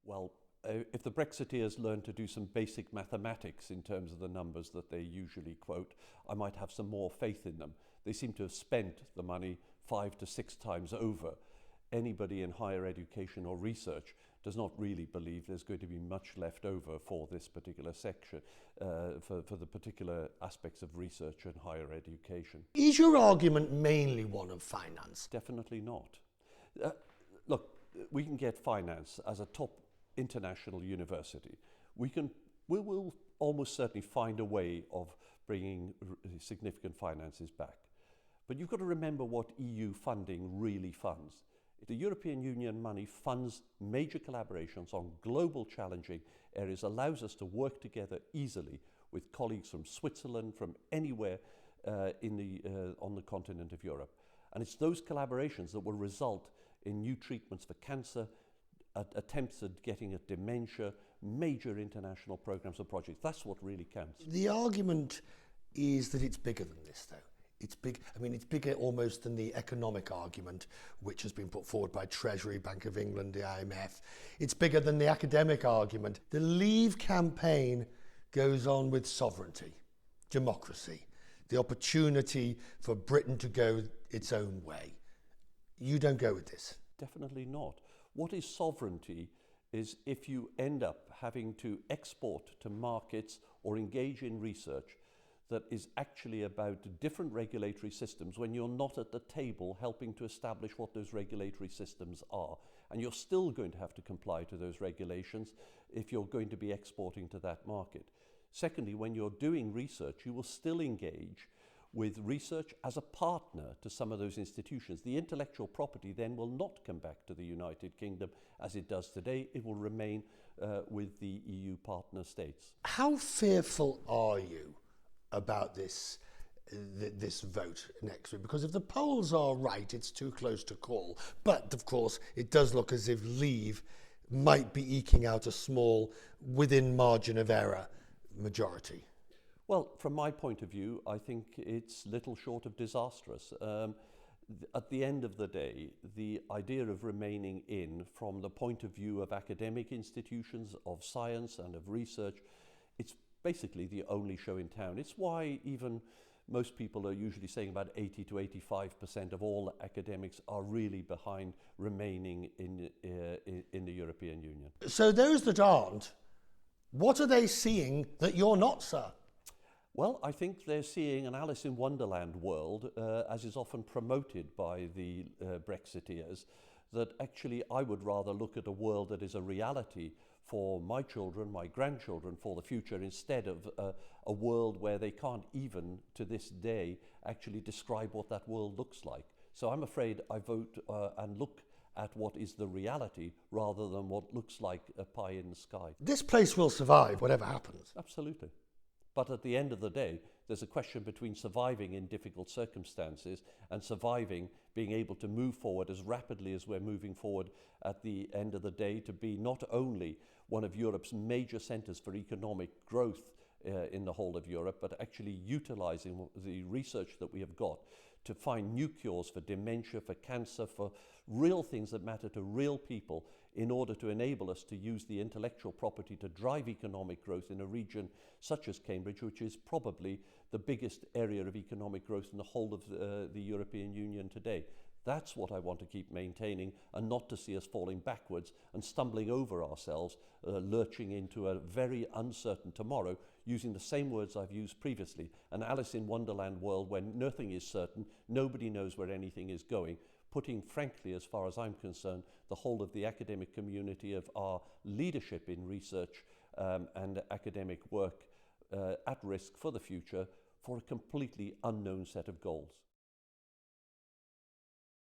Well, if the Brexiteers learn to do some basic mathematics in terms of the numbers that they usually quote, I might have some more faith in them. They seem to have spent the money 5 to 6 times over. Anybody in higher education or research does not really believe there's going to be much left over for this particular section, for the particular aspects of research and higher education. Is your argument mainly one of finance? Definitely not. Look, we can get finance as a top international university. We will almost certainly find a way of bringing significant finances back. But you've got to remember what EU funding really funds. The European Union money funds major collaborations on global challenging areas, allows us to work together easily with colleagues from Switzerland, from anywhere on the continent of Europe. And it's those collaborations that will result in new treatments for cancer, attempts at getting at dementia, major international programs and projects. That's what really counts. The argument is that it's bigger than this, though. It's big. I mean, it's bigger almost than the economic argument, which has been put forward by Treasury, Bank of England, the IMF. It's bigger than the academic argument. The Leave campaign goes on with sovereignty, democracy, the opportunity for Britain to go its own way. You don't go with this. Definitely not. What is sovereignty is if you end up having to export to markets or engage in research that is actually about different regulatory systems when you're not at the table helping to establish what those regulatory systems are. And you're still going to have to comply to those regulations if you're going to be exporting to that market. Secondly, when you're doing research, you will still engage with research as a partner to some of those institutions. The intellectual property then will not come back to the United Kingdom as it does today. It will remain with the EU partner states. How fearful are you about this vote next week? Because if the polls are right, it's too close to call. But of course, it does look as if Leave might be eking out a small, within margin of error, majority. Well, from my point of view, I think it's little short of disastrous. At the end of the day, the idea of remaining in, from the point of view of academic institutions, of science and of research, it's basically the only show in town. It's why even most people are usually saying about 80 to 85% of all academics are really behind remaining in the European Union. So those that aren't, what are they seeing that you're not, sir? Well, I think they're seeing an Alice in Wonderland world, as is often promoted by the Brexiteers, that actually I would rather look at a world that is a reality for my children, my grandchildren, for the future, instead of a world where they can't even, to this day, actually describe what that world looks like. So I'm afraid I vote and look at what is the reality rather than what looks like a pie in the sky. This place will survive, whatever happens. Absolutely. But at the end of the day, there's a question between surviving in difficult circumstances and surviving, being able to move forward as rapidly as we're moving forward at the end of the day, to be not only one of Europe's major centres for economic growth in the whole of Europe, but actually utilising the research that we have got to find new cures for dementia, for cancer, for real things that matter to real people, in order to enable us to use the intellectual property to drive economic growth in a region such as Cambridge, which is probably the biggest area of economic growth in the whole of the European Union today. That's what I want to keep maintaining, and not to see us falling backwards and stumbling over ourselves, lurching into a very uncertain tomorrow, using the same words I've used previously, an Alice in Wonderland world where nothing is certain, nobody knows where anything is going, putting, frankly, as far as I'm concerned, the whole of the academic community, of our leadership in research and academic work at risk for the future, for a completely unknown set of goals.